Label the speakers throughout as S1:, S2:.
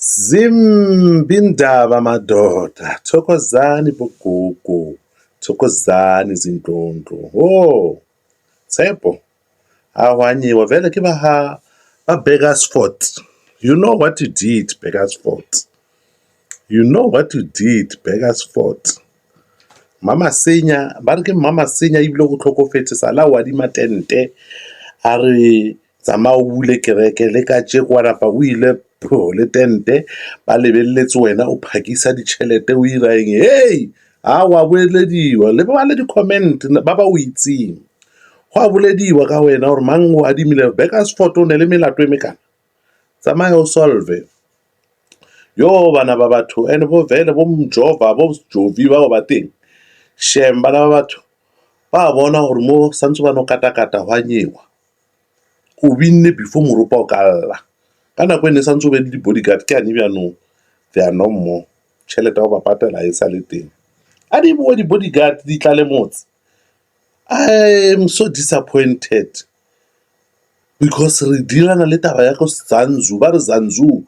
S1: Zimbindaba madoda, thokozani bogogo, thokozani zindlondlo. Oh, Tshepo, awanyiwe vele ke ba Beresford. You know what you did, Beresford. You know what you did, Beresford. Mama Senya, ba re ke Mama Senya ebile go tlhokofetse sala wa di matente a re tsamaya o bule kereke le ka je kwa rapa o ile pho le tente ba lebelletse wena o phakisa ditšhelete o ira eng hey a wa bolediwa le ba le di-comment ba ba o itseng go a bolediwa ka wena gore mang o adimile Beresford o ne le melato e mekana tsamaya o solve yo bana ba batho and bo vele bo mjova bo jovi ba ba teng shem bana ba batho ba bona gore mo santse ba no kata-kata go a nyewa o binne before moropa o ka lla ka nako e ne santse o be le di-bodyguard ke ane bjanong they are no more tšhelete ya go ba patela e sa le teng a di boe di-bodyguard di tla le motse I am so disappointed because re dilana le taba ya go Zanzu ba re Zanzu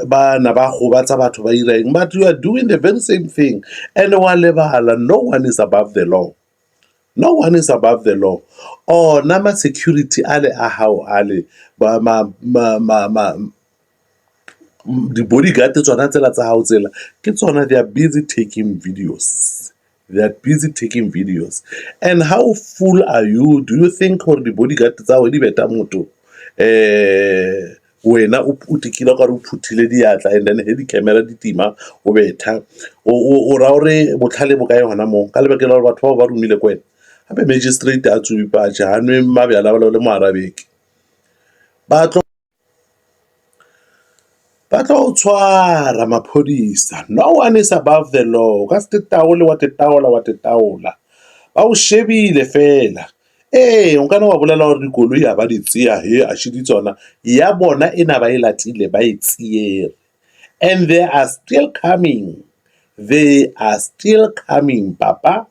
S1: bana ba gobatsa batho ba ira eng but you are doing the very same thing and wa lebala no one is above the law. No one is above the law. Oh, nama security ale a hao ale ba the bodyguard tsona tsela tsa hao tsela ke tsona they are busy taking videos. They are busy taking videos. And how full are you? Do you think gore the bodyguard tsa go di beta motho wena o tikile ka re o phuthile diatla and then he di camera di tima o betha o ra gore botlhale bo kae gona mo ka lebeke la gore batho ba ba rumile kwena gape magistrate a tsubipaše ga nwe mabjala ba le mo arabeke ba tlo o tshwara maphodisa. No one is above the law ka se tetaole wa tetaola ba o shebile fela o kana wa bolela gore dikoloi a ba di tseya he a shedi tsona ya bona e na ba e latile ba e tsiere and they are still coming papa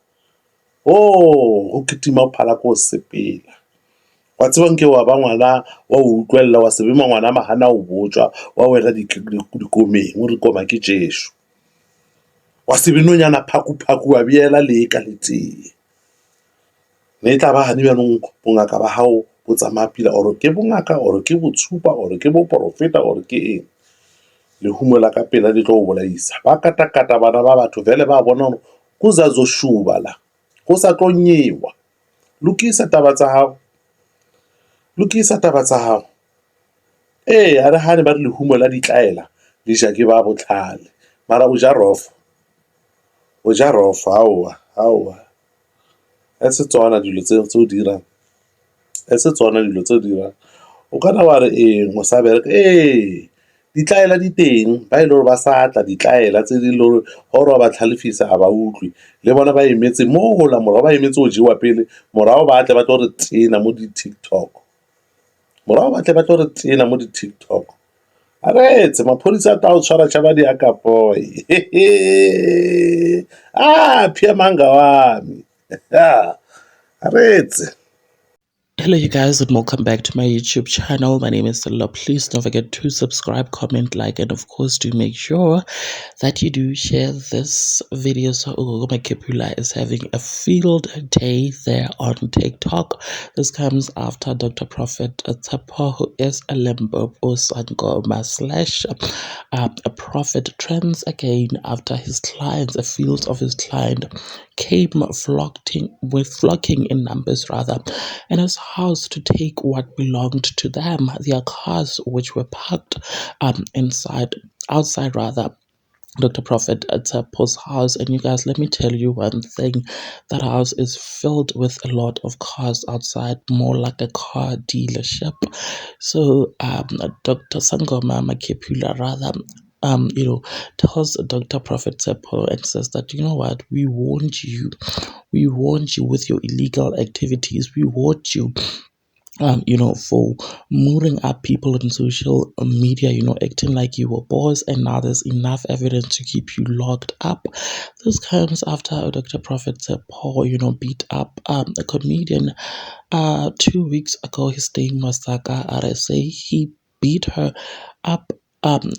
S1: go kitima o phala ko sepela wa tsebang ke wa ba ngwana wa o utlwella wa sebe ngwana magana o botswa wa wela dikomeng o re koma ke Jesu wa sebe nonyana phaku wa biela le ka letee ne tla ba hani bjanong bongaka ba hao bo tsamaya pila ore ke bongaka ore ke botshupa ore ke bo profeta ore ke eng le humola ka pela di tlo o bolaisa ba kata bana ba batho vele ba bona kuzazoshuba la go sa tlo nyewa lokisa taba tsa hao a re hane ba re lehumo la ditlaela le ja ke ba botlhale mara o ja rofo aowa a se tsona dilo tse o dirang o kana wa re o sa bereka ditlaela di teng ba ile gore ba sa tla ditlaela tse di le gore ba tlhalefisa a ba utlwe le bona ba emetse mo gola morago ba emetse go jewa pele morago ba tle ba tlo re tsena mo di-TikTok a retse maphodisa a ta o tshwara tšhaba di akapoy phia manga wa me a retse.
S2: Hello you guys and welcome back to my YouTube channel. My name is Stella. Please don't forget to subscribe, comment, like, and of course do make sure that you do share this video. So Ugogo Makepula is having a field day there on TikTok. This comes after Dr. Prophet Tshepo, who is a Limpopo Sangoma / a prophet, trends again after his clients, a field of his client came flocking in numbers rather in his house to take what belonged to them, their cars which were parked outside rather Dr. Prophet Tshepo's house. And you guys, let me tell you one thing, that house is filled with a lot of cars outside, more like a car dealership. So Dr. Sangoma Makepula rather tells Dr. Prophet Tshepo and says that, you know what, we warned you with your illegal activities. We warned you for mooring up people on social media, acting like you were boss, and now there's enough evidence to keep you locked up. This comes after Dr. Prophet Tshepo, beat up a comedian 2 weeks ago. His name was Saka RSA. He beat her up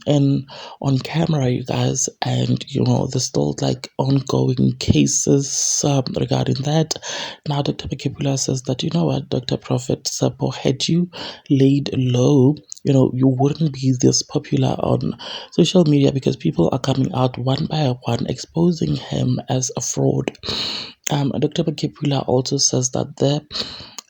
S2: in on camera, you guys, and there's still like ongoing cases regarding that. Now Dr. Makipula says that, you know what, Dr. Prophet Sapo, had you laid low, you wouldn't be this popular on social media, because people are coming out one by one exposing him as a fraud. Dr. Makipula also says that there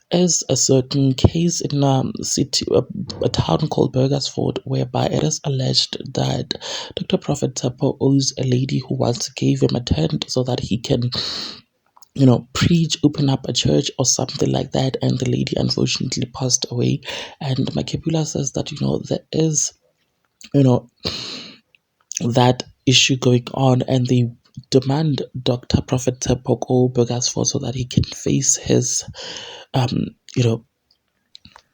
S2: is a certain case in a town called Burgersford, whereby it is alleged that Dr. Prophet Tapo owes a lady who once gave him a tent so that he can, preach, open up a church or something like that, and the lady unfortunately passed away. And Makipula says that, there is, you know, that issue going on, and they demand Dr. Prophet Tapo go Burgersford so that he can face his, you know,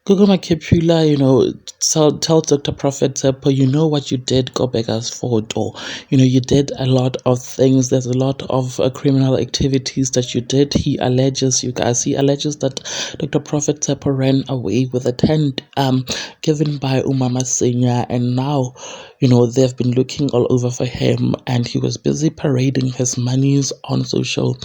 S2: Google Makipula, tell Dr. Prophet Zeppo, you know what you did, go beggars for, or, you did a lot of things. There's a lot of criminal activities that you did. He alleges that Dr. Prophet Zeppo ran away with a tent given by Umama Senya, and now, they've been looking all over for him, and he was busy parading his monies on social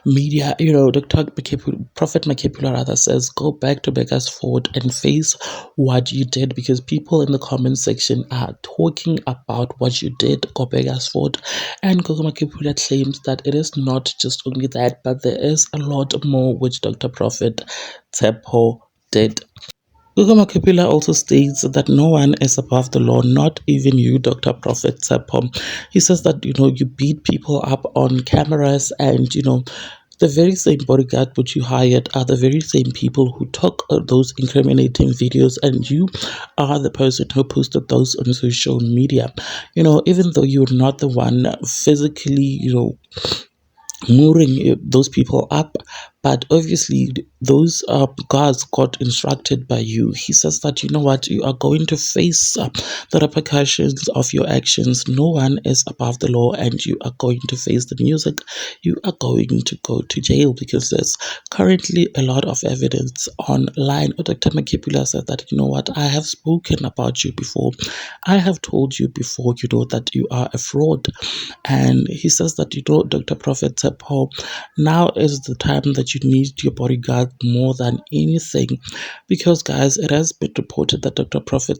S2: media. Prophet Makipula rather says, go back to Beggarsford and face what you did, because people in the comment section are talking about what you did, go Beggarsford. And Gogo Makipula claims that it is not just only that, but there is a lot more which Dr. Prophet Tsepo did. Gugu Makipila also states that no one is above the law, not even you, Dr. Prophet Tsepo. He says that, you beat people up on cameras, and, the very same bodyguard which you hired are the very same people who took those incriminating videos, and you are the person who posted those on social media. Even though you're not the one physically, mooring those people up, but obviously those guards got instructed by you. He says that, you know what, you are going to face the repercussions of your actions. No one is above the law, and you are going to face the music. You are going to go to jail, because there's currently a lot of evidence online. Dr. Makipula said that, you know what, I have spoken about you before. I have told you before, that you are a fraud. And he says that, Dr. Prophet Tsepo, now is the time that you need your bodyguard more than anything, because, guys, it has been reported that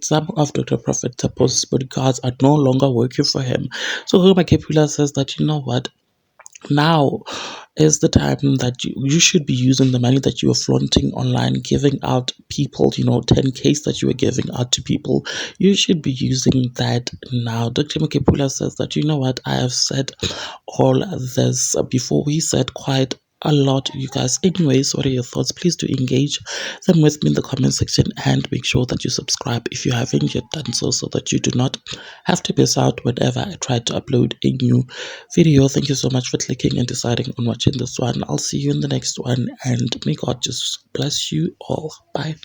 S2: some of Dr. Prophet Tsepo's bodyguards are no longer working for him. So Huma Kepula says that, you know what, now is the time that you should be using the money that you are flaunting online, giving out people, 10Ks that you are giving out to people. You should be using that now. Dr. Makipula says that, you know what, I have said all this before. We said quite a lot, you guys. Anyways, what are your thoughts? Please do engage them with me in the comment section, and make sure that you subscribe if you haven't yet done so that you do not have to miss out whenever I try to upload a new video. Thank you so much for clicking and deciding on watching this one. I'll see you in the next one, and may God just bless you all. Bye.